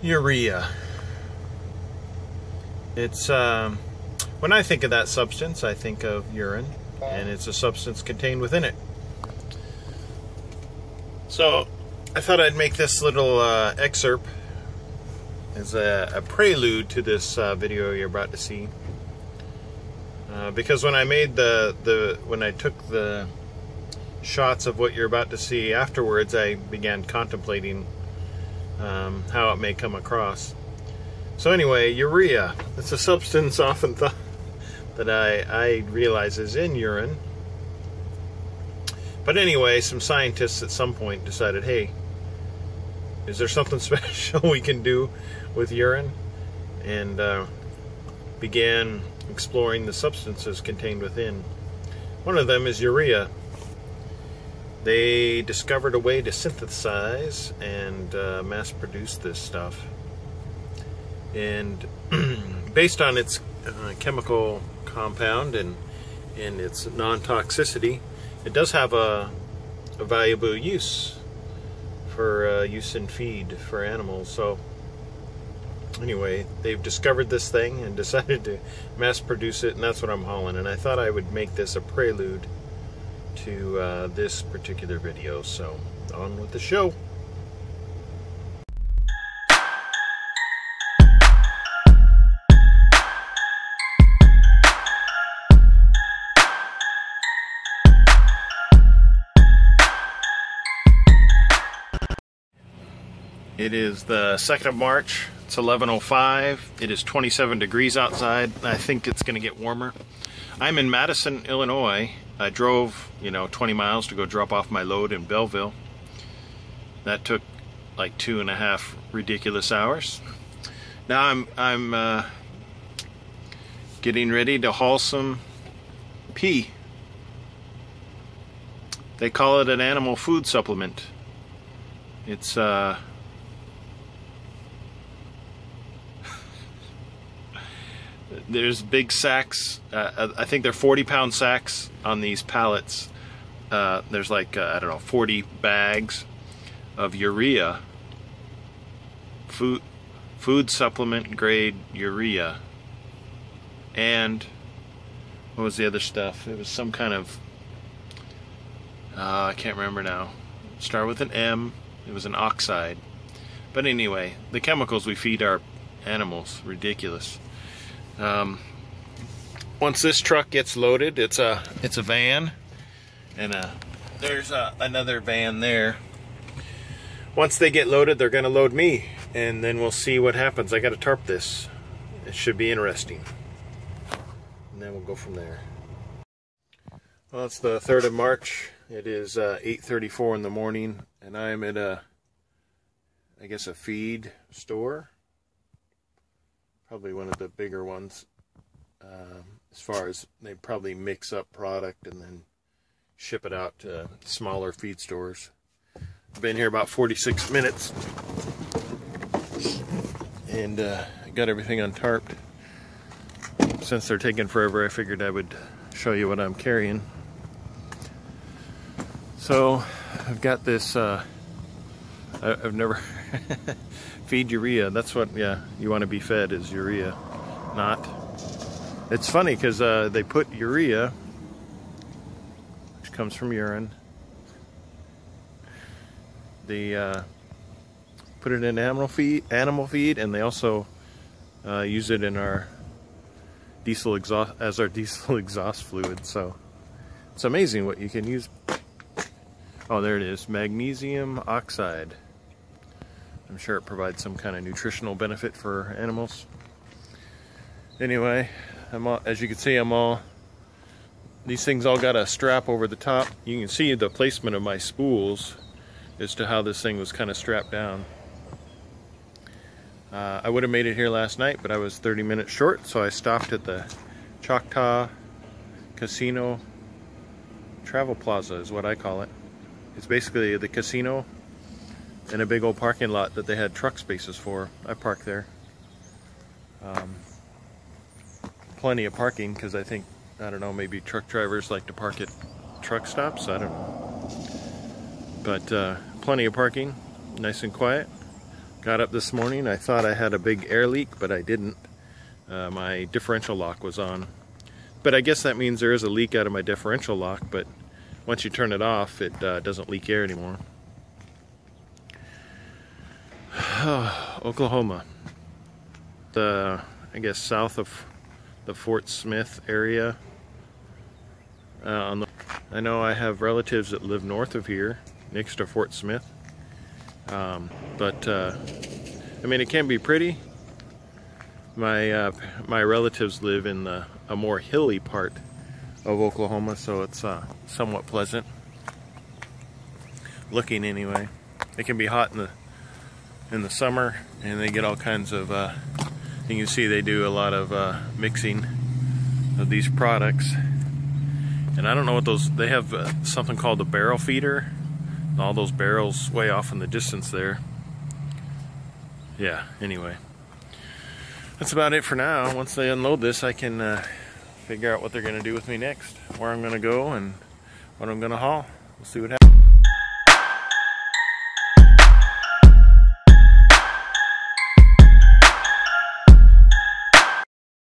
Urea. It's when I think of that substance, I think of urine, and it's a substance contained within it. So I thought I'd make this little excerpt as a prelude to this video you're about to see, because when I made when I took the shots of what you're about to see afterwards, I began contemplating how it may come across. So anyway, urea. It's a substance often thought that I realize is in urine. But anyway, some scientists at some point decided, hey, is there something special we can do with urine? And began exploring the substances contained within. One of them is urea. They discovered a way to synthesize and mass produce this stuff. And based on its chemical compound and its non-toxicity, it does have a valuable use for use in feed for animals. So anyway, they've discovered this thing and decided to mass produce it, and that's what I'm hauling. And I thought I would make this a prelude to this particular video. So on with the show. It is the 2nd of March. It's 11:05. It is 27 degrees outside. I think it's going to get warmer. I'm in Madison, Illinois. I drove, 20 miles to go drop off my load in Belleville. That took like 2.5 ridiculous hours. Now I'm getting ready to haul some pee. They call it an animal food supplement. It's there's big sacks. I think they're 40-pound sacks on these pallets. There's like, 40 bags of urea. Food supplement grade urea. And what was the other stuff? It was some kind of, I can't remember now. Start with an M. It was an oxide. But anyway, the chemicals we feed our animals, ridiculous. Once this truck gets loaded, it's a van, and there's another van there. Once they get loaded, they're gonna load me, and then we'll see what happens. I gotta tarp this. It should be interesting, and then we'll go from there. Well, it's the 3rd of March. It is 8:34 in the morning, and I'm at I guess a feed store. Probably one of the bigger ones, as far as they probably mix up product and then ship it out to smaller feed stores. I've been here about 46 minutes, and got everything untarped. Since they're taking forever, I figured I would show you what I'm carrying. So I've got this, I've never feed urea. That's what, you want to be fed is urea, not. It's funny because they put urea, which comes from urine. They put it in animal feed, and they also use it in our diesel exhaust as our diesel exhaust fluid. So it's amazing what you can use. Oh, there it is, magnesium oxide. I'm sure it provides some kind of nutritional benefit for animals. Anyway, as you can see, these things all got a strap over the top. You can see the placement of my spools as to how this thing was kind of strapped down. I would have made it here last night, but I was 30 minutes short, so I stopped at the Choctaw Casino Travel Plaza is what I call it. It's basically the casino and a big old parking lot that they had truck spaces for. I parked there. Plenty of parking, because I think, I don't know, maybe truck drivers like to park at truck stops, I don't know. But plenty of parking, nice and quiet. Got up this morning, I thought I had a big air leak, but I didn't. My differential lock was on. But I guess that means there is a leak out of my differential lock, but once you turn it off, it doesn't leak air anymore. Oklahoma. I guess south of the Fort Smith area. I know I have relatives that live north of here, next to Fort Smith. But I mean, it can be pretty. My relatives live in a more hilly part of Oklahoma, so it's somewhat pleasant looking anyway. It can be hot in the summer, and they get all kinds of. You can see they do a lot of mixing of these products, and I don't know what those. They have something called a barrel feeder. All those barrels way off in the distance there. Yeah. Anyway. That's about it for now. Once they unload this, I can figure out what they're going to do with me next, where I'm going to go, and what I'm going to haul. We'll see what happens.